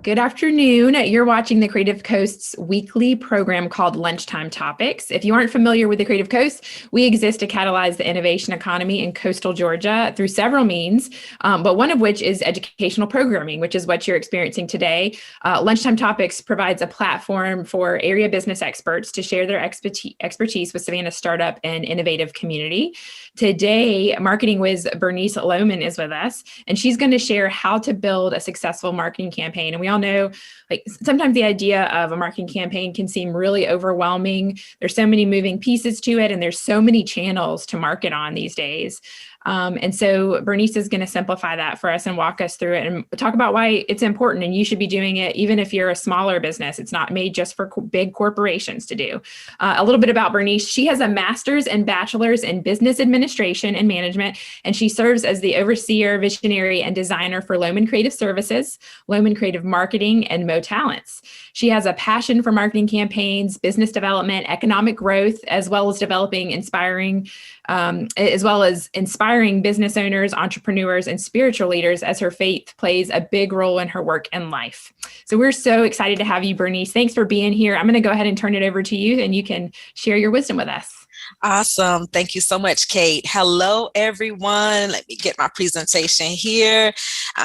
Good afternoon. You're watching the Creative Coast's weekly program called Lunchtime Topics. If you aren't familiar with the Creative Coast, we exist to catalyze the innovation economy in coastal Georgia through several means, but one of which is educational programming, which is what you're experiencing today. Lunchtime Topics provides a platform for area business experts to share their expertise with Savannah startup and innovative community. Today, marketing whiz Bernice Loman is with us, and she's going to share how to build a successful marketing campaign. And we all know, like, sometimes the idea of a marketing campaign can seem really overwhelming. There's so many moving pieces to it, and there's so many channels to market on these days. And so Bernice is going to simplify that for us and walk us through it and talk about why it's important and you should be doing it even if you're a smaller business. It's not made just for big corporations to do. A little bit about Bernice. She has a master's and bachelor's in business administration and management, and she serves as the overseer, visionary, and designer for Loman Creative Services, Loman Creative Marketing, and Mo Talents. She has a passion for marketing campaigns, business development, economic growth, as well as inspiring business owners, entrepreneurs, and spiritual leaders, as her faith plays a big role in her work and life. So we're so excited to have you, Bernice. Thanks for being here. I'm going to go ahead and turn it over to you, and you can share your wisdom with us. Awesome. Thank you so much, Kate. Hello, everyone. Let me get my presentation here.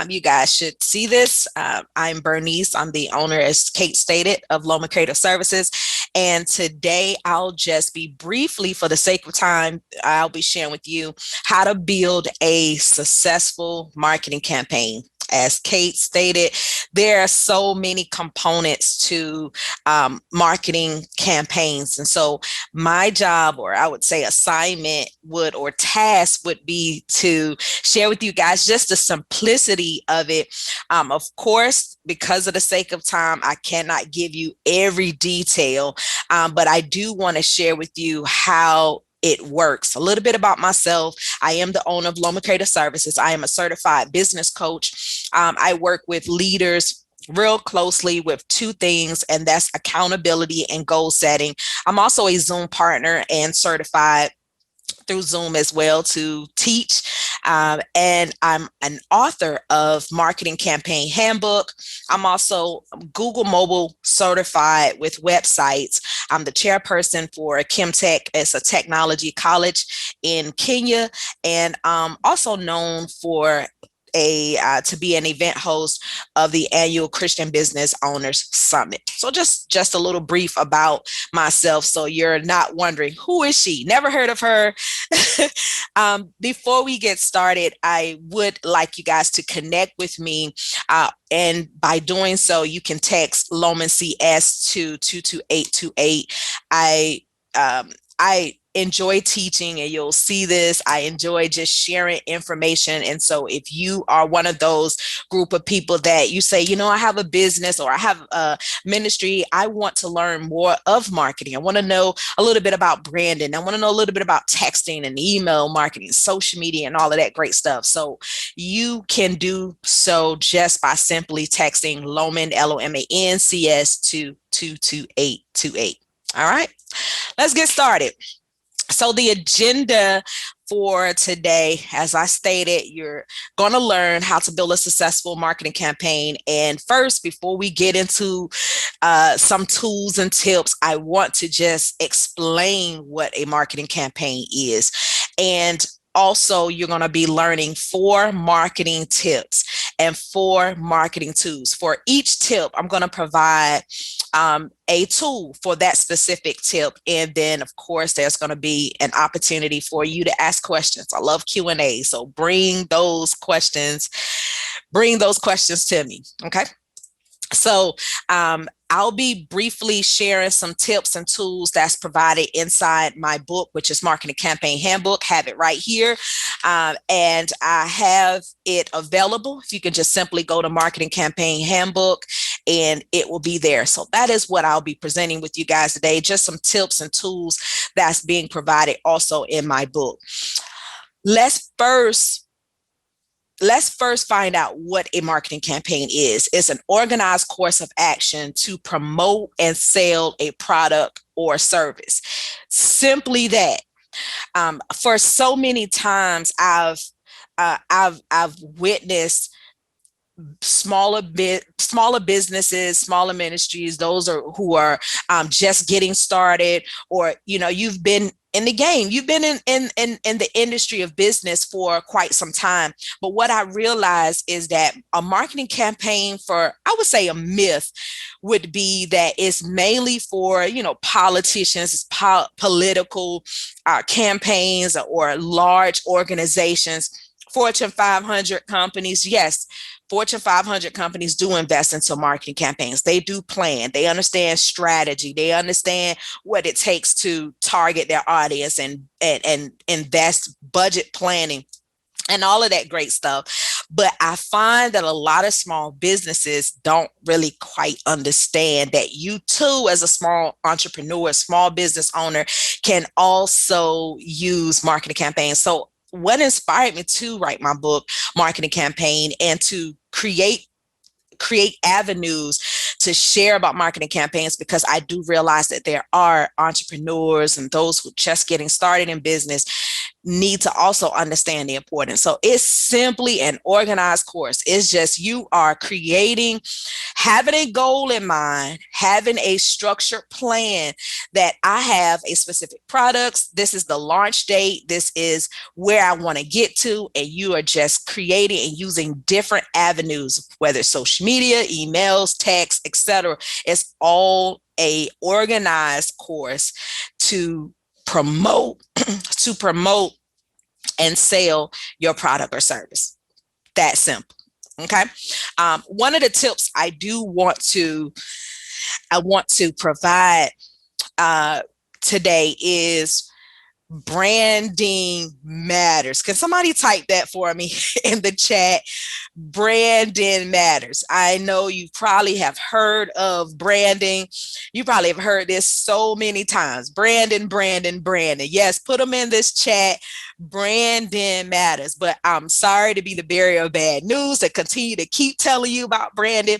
You guys should see this. I'm Bernice. I'm the owner, as Kate stated, of Loman Creative Services. And today I'll just be briefly, for the sake of time, I'll be sharing with you how to build a successful marketing campaign. As Kate stated, there are so many components to marketing campaigns. And so my job, or I would say assignment or task would be to share with you guys just the simplicity of it. Of course, because of the sake of time, I cannot give you every detail, but I do want to share with you how it works. A little bit about myself. I am the owner of Loman Creative Services. I am a certified business coach. I work with leaders real closely with two things, and that's accountability and goal setting. I'm also a Zoom partner and certified through Zoom as well to teach. And I'm an author of Marketing Campaign Handbook. I'm also Google Mobile certified with websites. I'm the chairperson for Chemtech. It's a technology college in Kenya, and I'm also known for to be an event host of the annual Christian Business Owners Summit. So just a little brief about myself, so you're not wondering, who is she? Never heard of her. Before we get started, I would like you guys to connect with me. And by doing so, you can text Loman CS to 22828. I enjoy teaching, and you'll see this. I enjoy just sharing information. And so if you are one of those group of people that you say, I have a business or I have a ministry, I want to learn more of marketing. I want to know a little bit about branding. I want to know a little bit about texting and email marketing, social media, and all of that great stuff. So you can do so just by simply texting Loman, LOMAN CS to 22828. All right, let's get started. So the agenda for today, as I stated, you're going to learn how to build a successful marketing campaign. And first, before we get into some tools and tips, I want to just explain what a marketing campaign is. And also, you're going to be learning 4 marketing tips and 4 marketing tools. For each tip, I'm going to provide a tool for that specific tip. And then, of course, there's going to be an opportunity for you to ask questions. I love Q&A. So bring those questions to me. Okay. So I'll be briefly sharing some tips and tools that's provided inside my book, which is Marketing Campaign Handbook. Have it right here. And I have it available. If you can just simply go to Marketing Campaign Handbook, and it will be there. So that is what I'll be presenting with you guys today. Just some tips and tools that's being provided also in my book. Let's first find out what a marketing campaign is. It's an organized course of action to promote and sell a product or service. Simply that. For so many times, I've witnessed smaller businesses, smaller ministries, those are who are just getting started, or you've been in the game, you've been in the industry of business for quite some time. But what I realized is that a marketing campaign, for I would say a myth, would be that it's mainly for politicians, political campaigns, or large organizations. Fortune 500 companies, yes, Fortune 500 companies do invest into marketing campaigns. They do plan. They understand strategy. They understand what it takes to target their audience and invest budget planning and all of that great stuff. But I find that a lot of small businesses don't really quite understand that you too, as a small entrepreneur, small business owner, can also use marketing campaigns. So what inspired me to write my book, Marketing Campaign, and to create avenues to share about marketing campaigns, because I do realize that there are entrepreneurs and those who are just getting started in business need to also understand the importance. So it's simply an organized course. It's just you are having a goal in mind, having a structured plan that I have a specific products. This is the launch date. This is where I want to get to. And you are just creating and using different avenues, whether it's social media, emails, text, etc. It's all a organized course to promote and sell your product or service. That simple. Okay. One of the tips I want to provide today is branding matters. Can somebody type that for me in the chat? Branding matters. I know you probably have heard of branding. You probably have heard this so many times. Branding. Yes, put them in this chat. Branding matters. But I'm sorry to be the bearer of bad news, to continue to keep telling you about branding.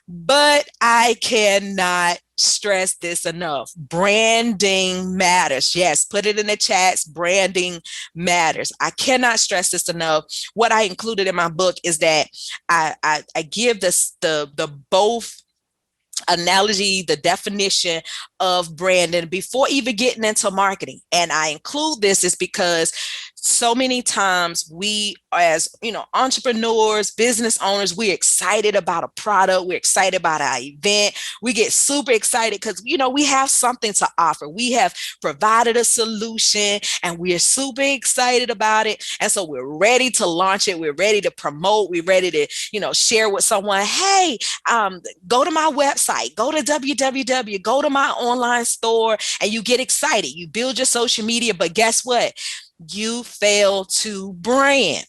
But I cannot stress this enough. Branding matters. Yes, put it in the chats. Branding matters. I cannot stress this enough. What I included in my book is that I give this the both analogy, the definition of branding before even getting into marketing. And I include this is because so many times we, as entrepreneurs, business owners, we're excited about a product, we're excited about our event, we get super excited because we have something to offer, we have provided a solution, and we're super excited about it. And so we're ready to launch it, we're ready to promote, we're ready to share with someone, hey, go to my website, go to www, go to my online store, and you get excited, you build your social media. But guess what? You fail to brand.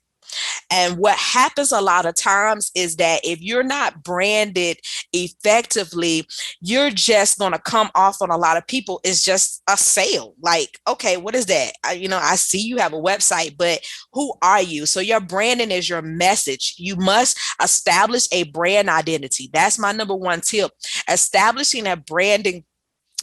And what happens a lot of times is that if you're not branded effectively, you're just going to come off on a lot of people. It's just a sale. Like, okay, what is that? I see you have a website, but who are you? So your branding is your message. You must establish a brand identity. That's my number one tip. Establishing a brand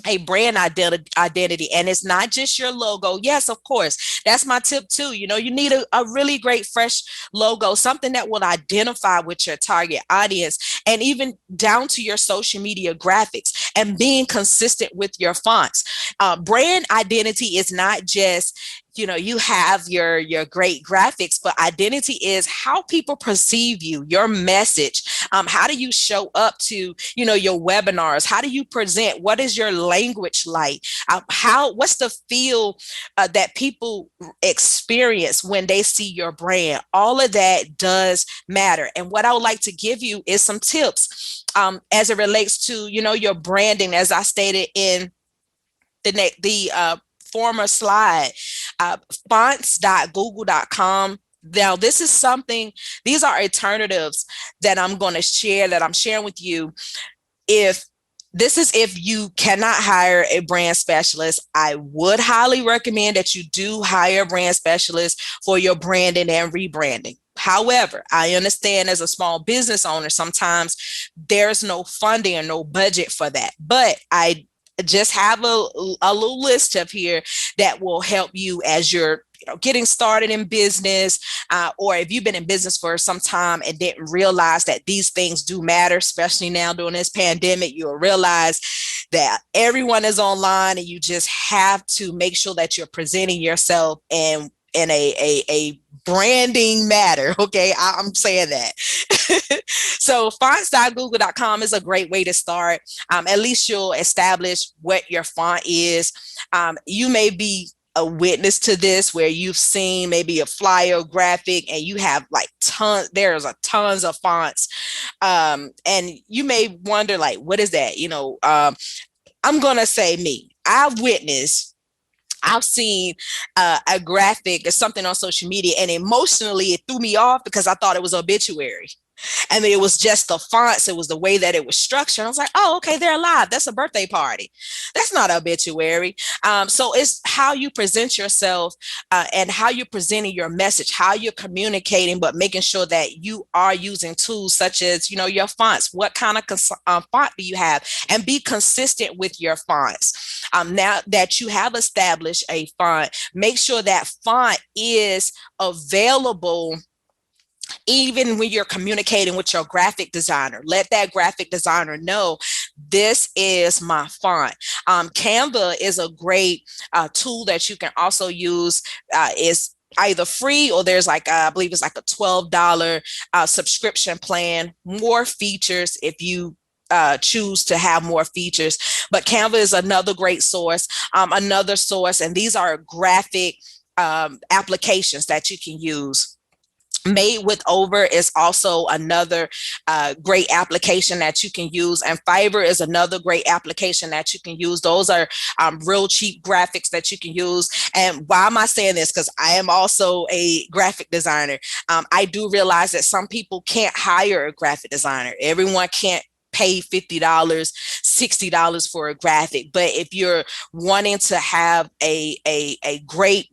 identity. And it's not just your logo. Yes, of course. That's my tip too. You need a really great fresh logo, something that will identify with your target audience, and even down to your social media graphics, and being consistent with your fonts. Brand identity is not just you have your great graphics, but identity is how people perceive you, your message. How do you show up to, your webinars? How do you present? What is your language like? What's the feel that people experience when they see your brand? All of that does matter. And what I would like to give you is some tips as it relates to, your branding, as I stated in the former slide, fonts.google.com. Now, this is something, these are alternatives that I'm going to share, that I'm sharing with you. If you cannot hire a brand specialist, I would highly recommend that you do hire a brand specialist for your branding and rebranding. However, I understand as a small business owner, sometimes there's no funding or no budget for that. But I just have a little list up here that will help you as you're getting started in business, or if you've been in business for some time and didn't realize that these things do matter, especially now during this pandemic, you'll realize that everyone is online and you just have to make sure that you're presenting yourself in a branding matter. Okay, I'm saying that. So fonts.google.com is a great way to start. At least you'll establish what your font is. You may be a witness to this where you've seen maybe a flyer graphic and you have like there's tons of fonts. And you may wonder, like, what is that? I'm going to say me. I've seen a graphic or something on social media, and emotionally it threw me off because I thought it was obituary. And it was just the fonts. It was the way that it was structured. I was like, oh, okay, they're alive. That's a birthday party. That's not obituary. So it's how you present yourself and how you're presenting your message, how you're communicating, but making sure that you are using tools such as, your fonts. What kind of font do you have? And be consistent with your fonts. Now that you have established a font, make sure that font is available even when you're communicating with your graphic designer. Let that graphic designer know this is my font. Canva is a great tool that you can also use. Is either free or there's I believe it's like a $12 subscription plan, more features if you choose to have more features. But Canva is another great source, another source, and these are graphic applications that you can use. Made with Over is also another great application that you can use, and Fiverr is another great application that you can use. Those are real cheap graphics that you can use. And why am I saying this? Because I am also a graphic designer. I do realize that some people can't hire a graphic designer. Everyone can't pay $50, $60 for a graphic. But if you're wanting to have a great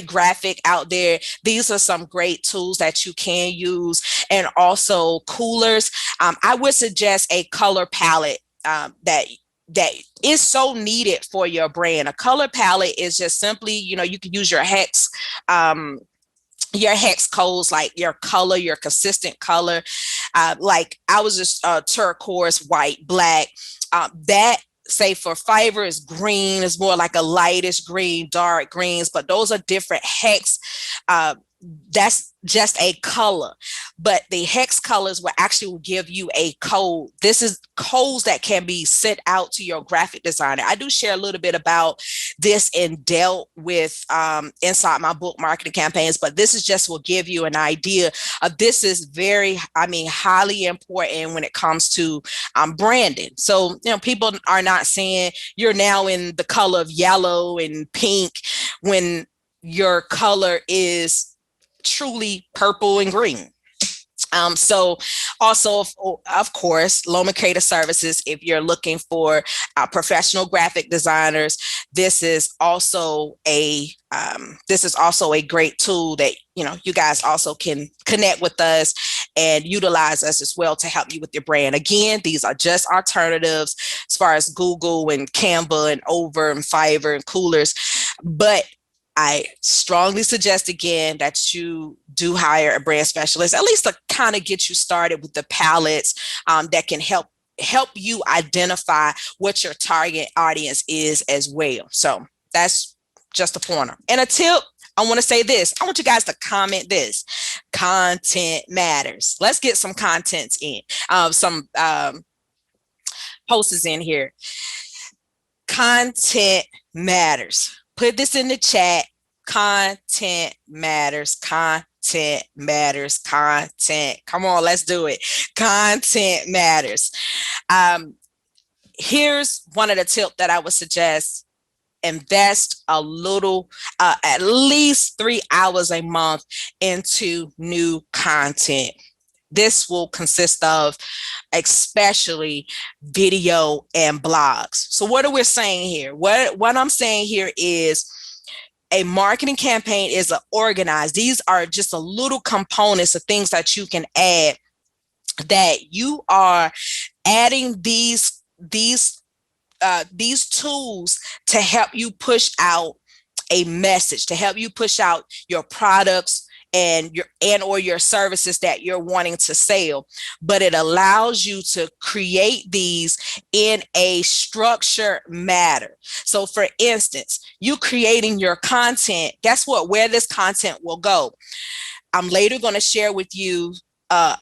graphic out there, these are some great tools that you can use. And also coolers. I would suggest a color palette that is so needed for your brand. A color palette is just simply, you can use your hex codes, like your color, your consistent color. Like I was just turquoise, white, black. That, say, for Fiverr is green, is more like a lightish green, dark greens, but those are different hex. That's just a color, but the hex colors will actually give you a code. This is codes that can be sent out to your graphic designer. I do share a little bit about this and dealt with inside my book, Marketing Campaigns, but this is just will give you an idea of this is very, highly important when it comes to branding. So, people are not saying you're now in the color of yellow and pink when your color is truly purple and green. So also, of course, Loman Creative Services, if you're looking for professional graphic designers, this is also a great tool that, you guys also can connect with us and utilize us as well to help you with your brand. Again, these are just alternatives as far as Google and Canva and Over and Fiverr and Coolers. But I strongly suggest again that you do hire a brand specialist, at least to kind of get you started with the palettes that can help you identify what your target audience is as well. So that's just a pointer. And a tip, I want to say this. I want you guys to comment this. Content matters. Let's get some contents in, some posts in here. Content matters. Put this in the chat. Content matters. Content matters. Content. Come on, let's do it. Content matters. Here's one of the tips that I would suggest. Invest a little, at least 3 hours a month into new content. This will consist of especially video and blogs. So what are we saying here? What I'm saying here is a marketing campaign is organized. These are just a little components of things that you can add, that you are adding these tools to help you push out a message, to help you push out your products and your services that you're wanting to sell. But it allows you to create these in a structured manner. So for instance, you creating your content, guess what, where this content will go. I'm later going to share with you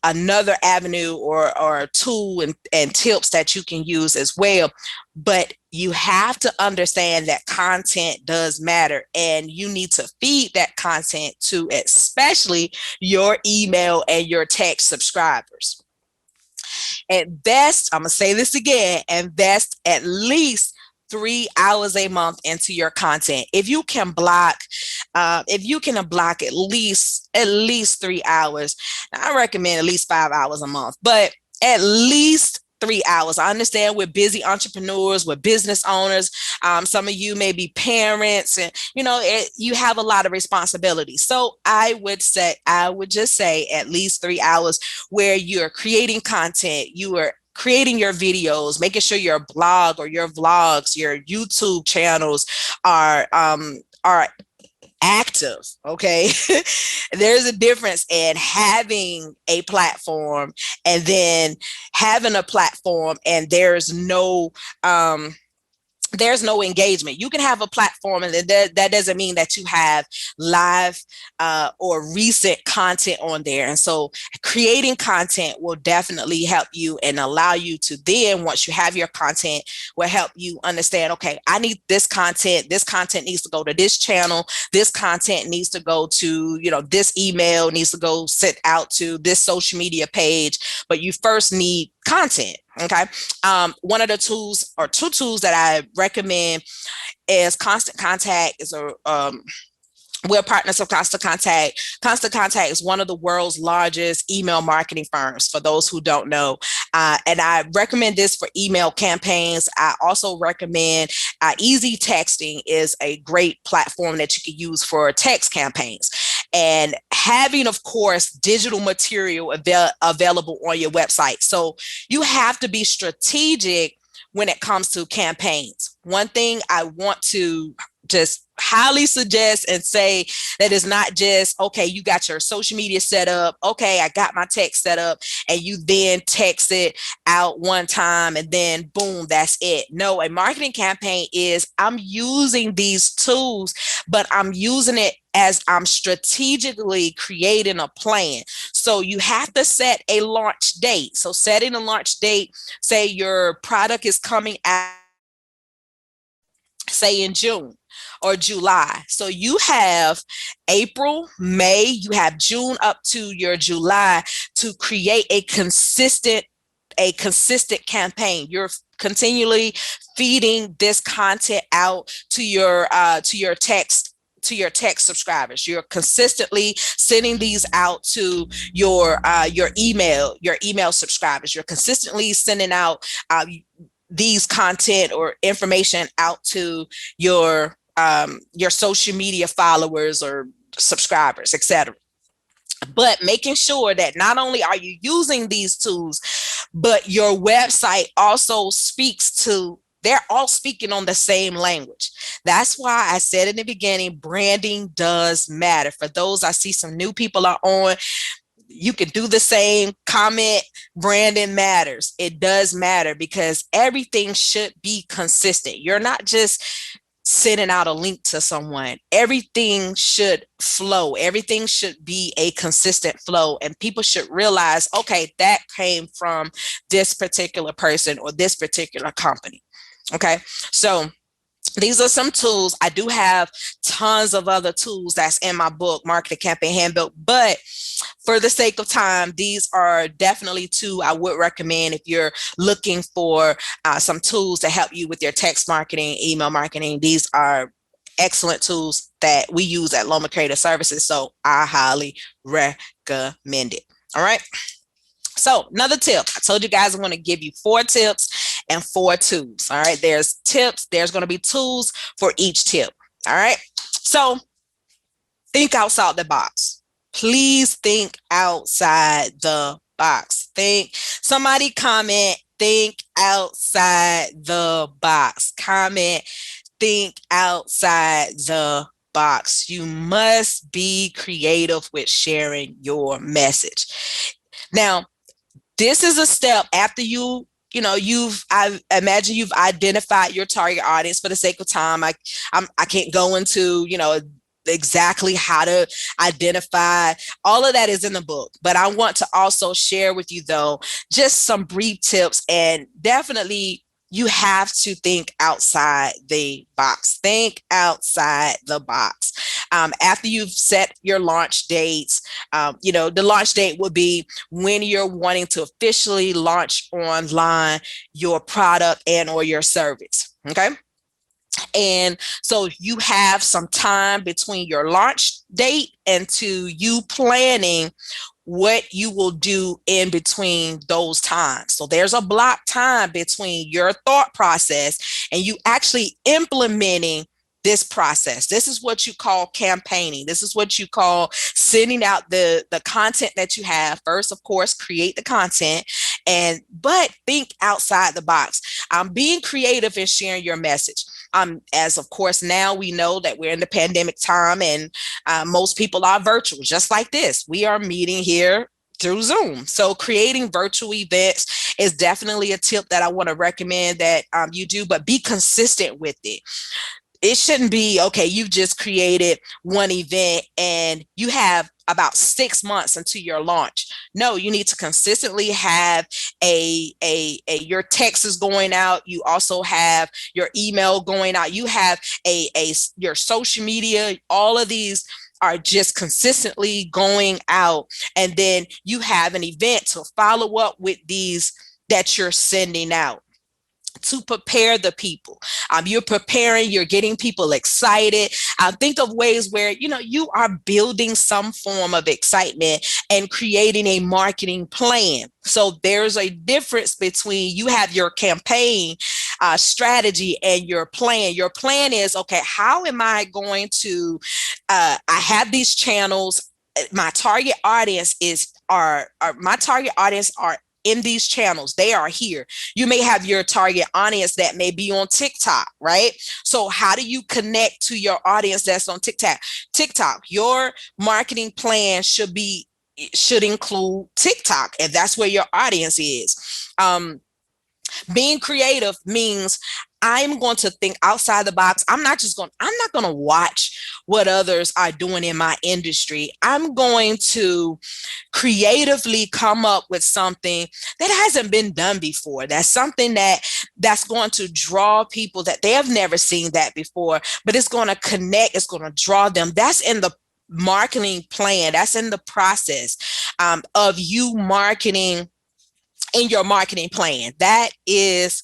another avenue or tool and tips that you can use as well. But you have to understand that content does matter, and you need to feed that content to especially your email and your text subscribers. Invest, I'm going to say this again, invest at least 3 hours a month into your content. If you can block at least 3 hours, I recommend at least 5 hours a month, but at least 3 hours. I understand we're busy entrepreneurs, we're business owners. Some of you may be parents, and you have a lot of responsibilities. So I would just say at least 3 hours where you're creating content, you are creating your videos, making sure your blog or your vlogs, your YouTube channels are active. Okay. There's a difference in having a platform and then having a platform and there's no engagement. You can have a platform, and that doesn't mean that you have live or recent content on there. And so creating content will definitely help you and allow you to then, once you have your content, will help you understand, okay, I need this content. This content needs to go to this channel. This content needs to go to, this email needs to go sent out to this social media page. But you first need content. Okay. One of the tools, or two tools, that I recommend is Constant Contact. We're partners of Constant Contact. Constant Contact is one of the world's largest email marketing firms, for those who don't know. And I recommend this for email campaigns. I also recommend Easy Texting is a great platform that you can use for text campaigns. And having, of course, digital material available on your website. So you have to be strategic when it comes to campaigns. One thing I want to just highly suggest and say that it's not just, okay, you got your social media set up. Okay, I got my text set up, and you then text it out one time and then boom, that's it. No, a marketing campaign is, I'm using these tools, but I'm using it as I'm strategically creating a plan. So you have to set a launch date. So setting a launch date, say your product is coming out, say in June or July. So you have April, May, you have June up to your July to create a consistent campaign. You're continually feeding this content out to your text subscribers. You're consistently sending these out to your email subscribers. You're consistently sending out these content or information out to your social media followers or subscribers, etc. But making sure that not only are you using these tools, but your website also they're all speaking on the same language. That's why I said in the beginning, branding does matter. For those, I see some new people are on, you can do the same comment. Branding matters. It does matter because everything should be consistent. You're not just sending out a link to someone. Everything should flow. Everything should be a consistent flow. And people should realize, okay, that came from this particular person or this particular company. Okay. So these are some tools. I do have tons of other tools that's in my book, Marketing Campaign Handbook, but for the sake of time, these are definitely two I would recommend if you're looking for some tools to help you with your text marketing, email marketing. These are excellent tools that we use at Loman Creative Services, so I highly recommend it. All right. So another tip, I told you guys I'm going to give you 4 tips and 4 tools. All right. There's tips. There's going to be tools for each tip. All right. So think outside the box. Please think outside the box. Somebody comment, think outside the box. Comment, think outside the box. You must be creative with sharing your message. Now, this is a step after I imagine you've identified your target audience. For the sake of time, I can't go into, exactly how to identify. All of that is in the book, but I want to also share with you, though, just some brief tips. And definitely you have to think outside the box. Think outside the box. After you've set your launch dates, the launch date would be when you're wanting to officially launch online your product and or your service. Okay. And so you have some time between your launch date and to you planning what you will do in between those times. So there's a block time between your thought process and you actually implementing this process. This is what you call campaigning. This is what you call sending out the content that you have. First, of course, create the content, but think outside the box. Being creative and sharing your message. As of course, now we know that we're in the pandemic time and most people are virtual, just like this. We are meeting here through Zoom. So creating virtual events is definitely a tip that I want to recommend that you do, but be consistent with it. It shouldn't be, okay, you've just created one event and you have about 6 months until your launch. No, you need to consistently have your text is going out. You also have your email going out. You have your social media. All of these are just consistently going out. And then you have an event to follow up with these that you're sending out to prepare the people. You're preparing, you're getting people excited. Think of ways where, you are building some form of excitement and creating a marketing plan. So there's a difference between you have your campaign strategy and your plan. Your plan is, okay, how am I going to, I have these channels. My target audience are in these channels. They are here. You may have your target audience that may be on TikTok, right? So how do you connect to your audience that's on TikTok? Your marketing plan should include TikTok, and that's where your audience is. Being creative means I'm going to think outside the box. I'm not going to watch what others are doing in my industry. I'm going to creatively come up with something that hasn't been done before. That's something that's going to draw people that they have never seen that before, but it's going to connect. It's going to draw them. That's in the marketing plan. That's in the process of you marketing in your marketing plan. That is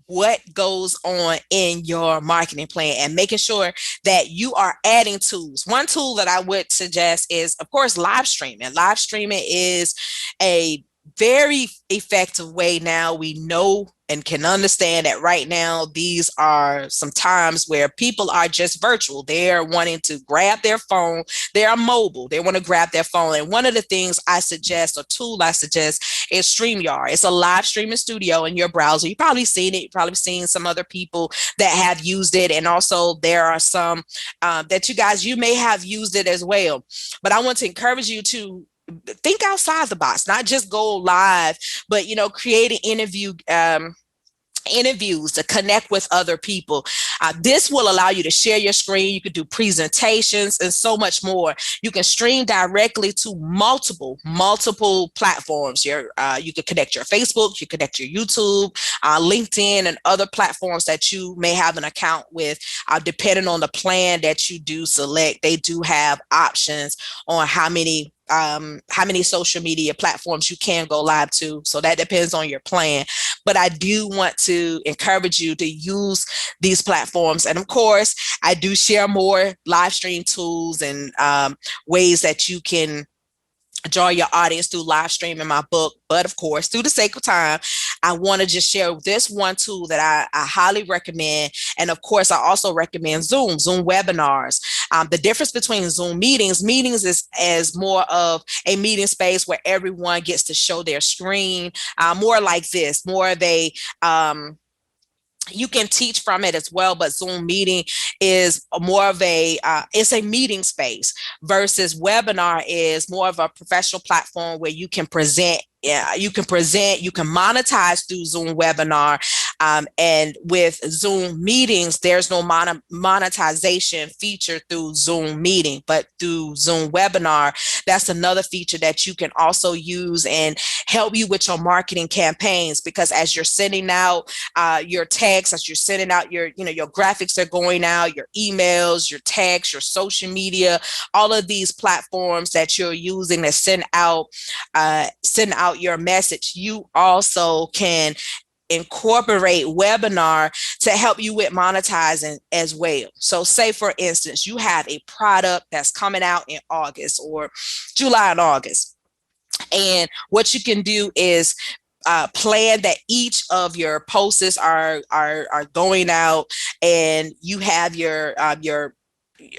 what goes on in your marketing plan, and making sure that you are adding tools. One tool that I would suggest is, of course, live streaming. Live streaming is a very effective way now. We know and can understand that right now, these are some times where people are just virtual. They're wanting to grab their phone. They are mobile. They want to grab their phone. And one of the things I suggest, or tool I suggest, is StreamYard. It's a live streaming studio in your browser. You've probably seen it. You've probably seen some other people that have used it. And also there are some that you may have used it as well. But I want to encourage you to think outside the box, not just go live, but, create an interviews to connect with other people. This will allow you to share your screen. You could do presentations and so much more. You can stream directly to multiple platforms. You could connect your Facebook, you connect your YouTube, LinkedIn, and other platforms that you may have an account with. Depending on the plan that you do select, they do have options on how many social media platforms you can go live to. So that depends on your plan. But I do want to encourage you to use these platforms. And of course, I do share more live stream tools and ways that you can draw your audience through live stream in my book. But of course, through the sake of time, I want to just share this one tool that I highly recommend. And of course, I also recommend Zoom webinars. The difference between Zoom meetings is more of a meeting space where everyone gets to show their screen, more like this, more of a You can teach from it as well, but Zoom meeting is more of it's a meeting space versus webinar is more of a professional platform where you can present. Yeah, you can present, you can monetize through Zoom webinar. And with Zoom meetings, there's no monetization feature through Zoom meeting, but through Zoom webinar, that's another feature that you can also use and help you with your marketing campaigns. Because as you're sending out your text, as you're sending out your graphics are going out, your emails, your text, your social media, all of these platforms that you're using to send out your message, you also can incorporate webinar to help you with monetizing as well. So say for instance, you have a product that's coming out in August or July and August. And what you can do is plan that each of your posts are going out, and you have your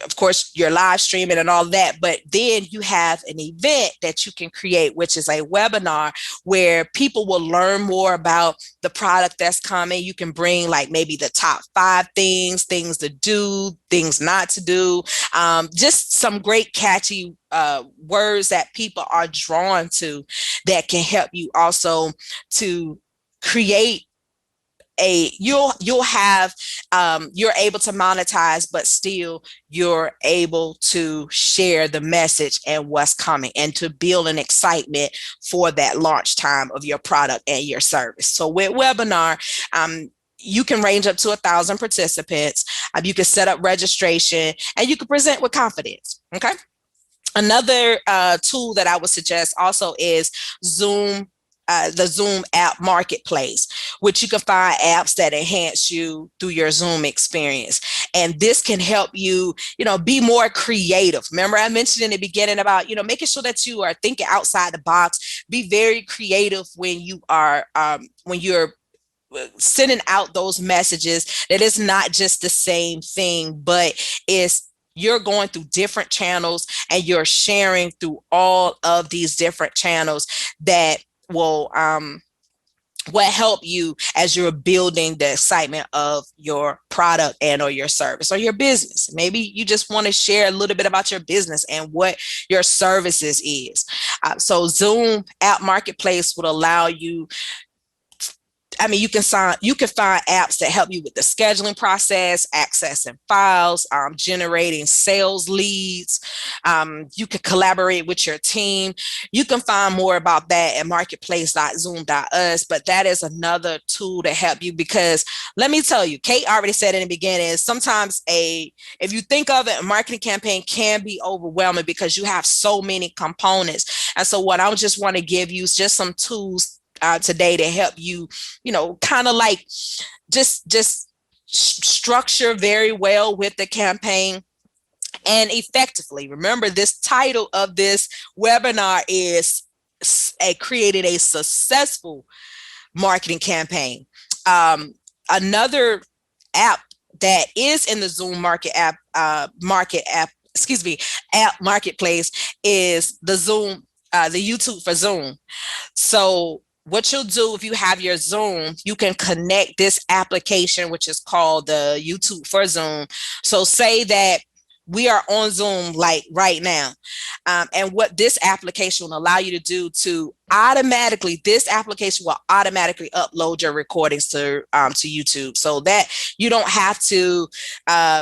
of course, your live streaming and all that, but then you have an event that you can create, which is a webinar where people will learn more about the product that's coming. You can bring like maybe the top 5 things to do, things not to do, just some great catchy words that people are drawn to that can help you also to create you'll have you're able to monetize, but still you're able to share the message and what's coming, and to build an excitement for that launch time of your product and your service. So with webinar, you can range up to 1,000 participants. You can set up registration, and you can present with confidence. Okay. Another tool that I would suggest also is the Zoom app marketplace, which you can find apps that enhance you through your Zoom experience. And this can help you, be more creative. Remember, I mentioned in the beginning about, making sure that you are thinking outside the box. Be very creative when you're sending out those messages, that it's not just the same thing, but you're going through different channels and you're sharing through all of these different channels that will help you as you're building the excitement of your product and or your service or your business. Maybe you just want to share a little bit about your business and what your services is. So Zoom app marketplace would allow you, you can find apps that help you with the scheduling process, accessing files, generating sales leads. You can collaborate with your team. You can find more about that at marketplace.zoom.us, but that is another tool to help you, because let me tell you, Kate already said in the beginning, is sometimes if you think of it, a marketing campaign can be overwhelming because you have so many components. And so what I just want to give you is just some tools today to help you, kind of like just structure very well with the campaign and effectively. Remember, this title of this webinar is created a successful marketing campaign. Another app that is in the Zoom app marketplace is the Zoom, the YouTube for Zoom. So what you'll do, if you have your Zoom, you can connect this application, which is called the YouTube for Zoom. So say that we are on Zoom like right now. And what this application will allow you to do this application will automatically upload your recordings to YouTube, so that you don't have to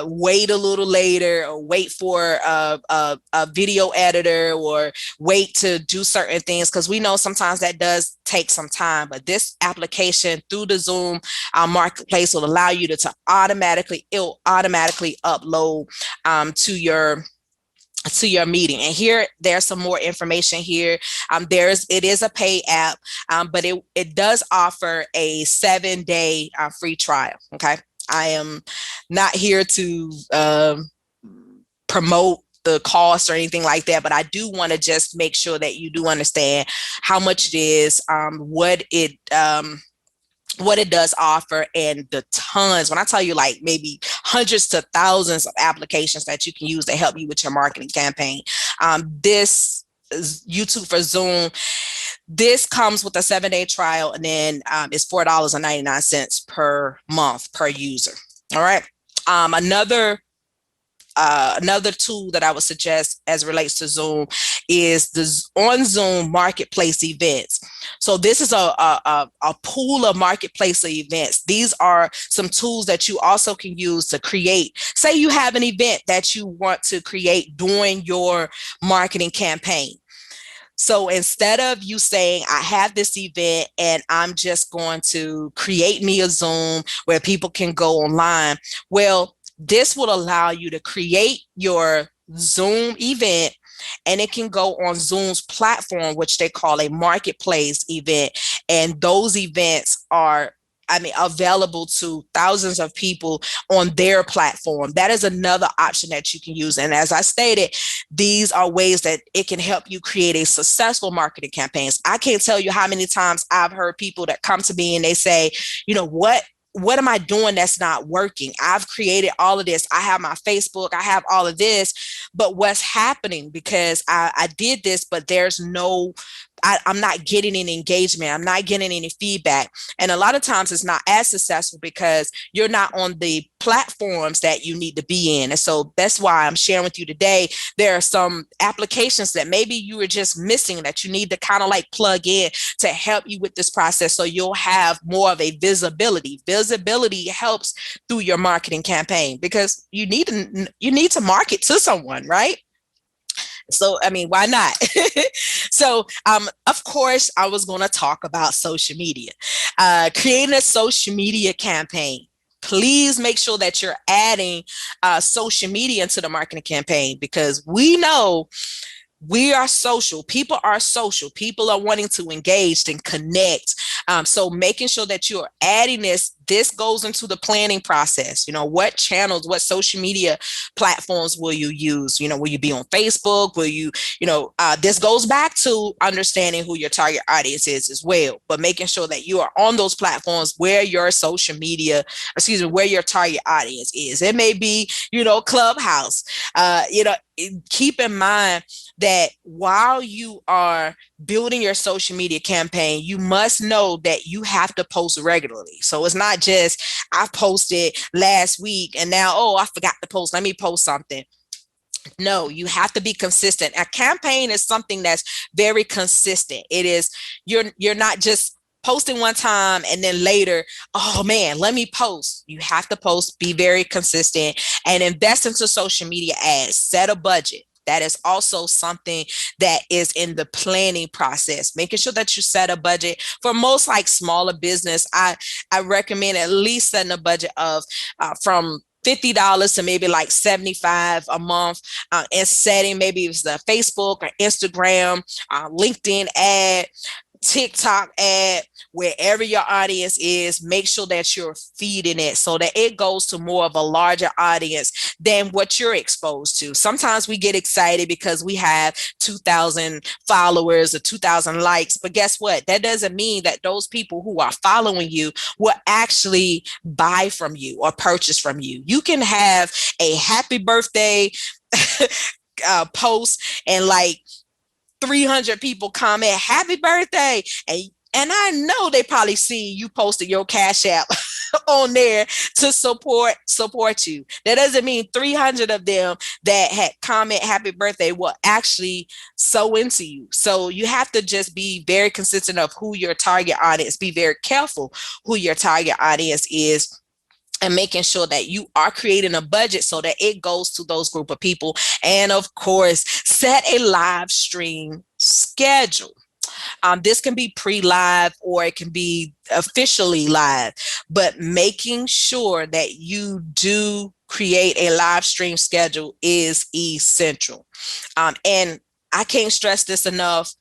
wait a little later or wait for a video editor or wait to do certain things, because we know sometimes that does take some time. But this application through the Zoom marketplace will allow you to automatically upload to your meeting. And here there's some more information here. It is a paid app, but it does offer a 7-day free trial. Okay, I am not here to promote the cost or anything like that, but I do want to just make sure that you do understand how much it is, what it does offer, and the tons, when I tell you like maybe hundreds to thousands of applications that you can use to help you with your marketing campaign. This YouTube for Zoom, This comes with a 7-day trial, and then it's $4.99 per month per user. All right. Another tool that I would suggest as it relates to Zoom is the on Zoom marketplace events. So this is a pool of marketplace events. These are some tools that you also can use to create. Say you have an event that you want to create during your marketing campaign. So instead of you saying, I have this event and I'm just going to create me a Zoom where people can go online, well, this will allow you to create your Zoom event, and it can go on Zoom's platform, which they call a marketplace event. And those events are available to thousands of people on their platform. That is another option that you can use. And as I stated, these are ways that it can help you create a successful marketing campaigns. I can't tell you how many times I've heard people that come to me and they say, what am I doing that's not working? I've created all of this. I have my Facebook, I have all of this, but what's happening? Because I did this, but there's I'm not getting any engagement. I'm not getting any feedback. And a lot of times it's not as successful because you're not on the platforms that you need to be in. And so that's why I'm sharing with you today. There are some applications that maybe you were just missing that you need to kind of like plug in to help you with this process. So you'll have more of a visibility. Visibility helps through your marketing campaign because you need to market to someone, right? So, why not? So, of course, I was going to talk about social media. Creating a social media campaign. Please make sure that you're adding social media into the marketing campaign, because we know we are social. People are social. People are wanting to engage and connect. So making sure that you're adding this goes into the planning process. What channels, what social media platforms will you use? Will you be on Facebook? Will you, this goes back to understanding who your target audience is as well, but making sure that you are on those platforms where your where your target audience is. It may be, Clubhouse. Keep in mind that while you are building your social media campaign, you must know that you have to post regularly. So it's not just, I posted last week and now, I forgot to post. Let me post something. No, you have to be consistent. A campaign is something that's very consistent. It is, you're not just posting one time and then later, oh man, let me post. You have to post, be very consistent, and invest into social media ads. Set a budget. That is also something that is in the planning process, making sure that you set a budget. For most like smaller business, I recommend at least setting a budget of from $50 to maybe like $75 a month, and setting, maybe it's the Facebook or Instagram, LinkedIn ad, TikTok ad, wherever your audience is. Make sure that you're feeding it so that it goes to more of a larger audience than what you're exposed to. Sometimes we get excited because we have 2,000 followers or 2,000 likes, but guess what? That doesn't mean that those people who are following you will actually buy from you or purchase from you. You can have a happy birthday post and like 300 people comment happy birthday, and I know they probably see you posted your Cash App on there to support you. That doesn't mean 300 of them that had comment happy birthday will actually sew into you. So you have to just be very consistent of who your target audience, be very careful who your target audience is, and making sure that you are creating a budget so that it goes to those group of people. And of course, set a live stream schedule. This can be pre-live or it can be officially live, but making sure that you do create a live stream schedule is essential. And I can't stress this enough.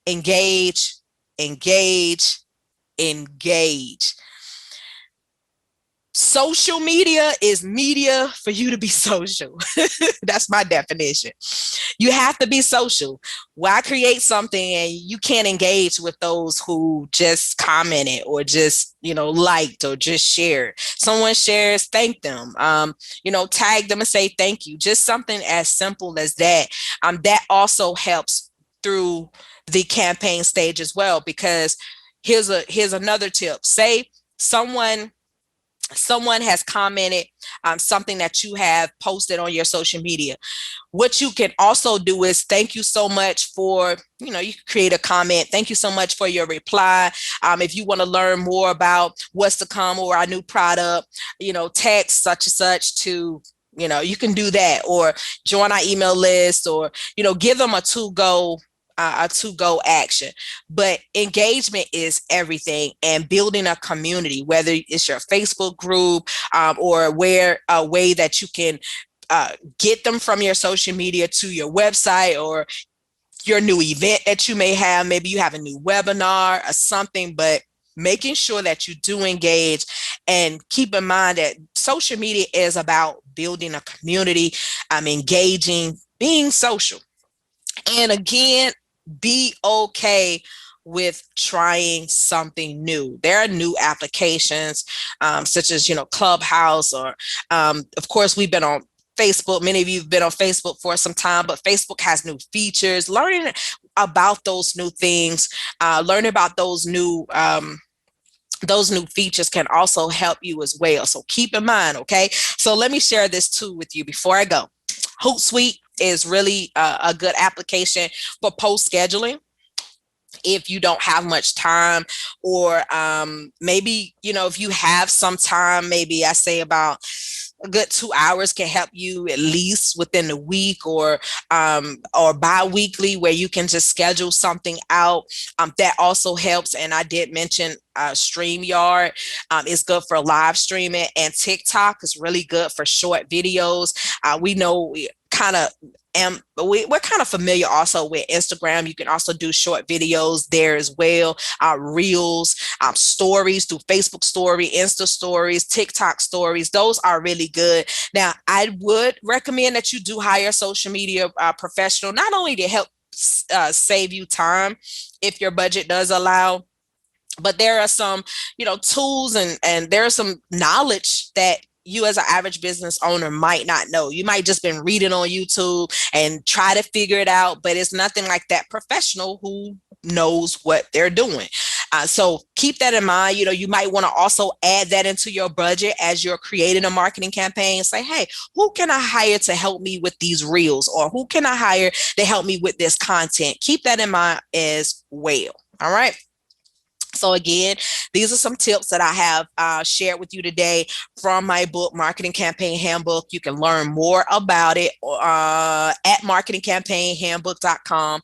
Engage, engage, engage. Social media is media for you to be social. That's my definition. You have to be social. Why create something and you can't engage with those who just commented or just, liked or just shared? Someone shares, thank them. Tag them and say thank you. Just something as simple as that. That also helps through the campaign stage as well. Because here's another tip. Say someone has commented something that you have posted on your social media. What you can also do is thank you so much for, you can create a comment. Thank you so much for your reply. If you want to learn more about what's to come or our new product, text such and such to, you can do that, or join our email list, or, give them a to-go action. But engagement is everything, and building a community, whether it's your Facebook group or a way that you can get them from your social media to your website, or your new event that you may have. Maybe you have a new webinar or something, but making sure that you do engage, and keep in mind that social media is about building a community, engaging, being social. And again, be okay with trying something new. There are new applications such as, Clubhouse, or of course, we've been on Facebook. Many of you have been on Facebook for some time, but Facebook has new features. Learning about those new things, learning about those new features can also help you as well. So keep in mind, okay? So let me share this too with you before I go. Hootsuite is really a good application for post scheduling. If you don't have much time, or maybe, if you have some time, maybe I say about a good 2 hours can help you at least within the week, or bi-weekly, where you can just schedule something out. That also helps. And I did mention StreamYard is good for live streaming, and TikTok is really good for short videos. We know we kind of we're kind of familiar also with Instagram. You can also do short videos there as well. Reels, stories through Facebook story, Insta stories, TikTok stories. Those are really good. Now, I would recommend that you do hire a social media professional, not only to help save you time if your budget does allow, but there are some, tools and there's some knowledge that you as an average business owner might not know. You might just been reading on YouTube and try to figure it out, but it's nothing like that professional who knows what they're doing. So keep that in mind. You might want to also add that into your budget as you're creating a marketing campaign. Say, hey, who can I hire to help me with these reels? Or who can I hire to help me with this content? Keep that in mind as well. All right. So again, these are some tips that I have shared with you today from my book, Marketing Campaign Handbook. You can learn more about it at marketingcampaignhandbook.com.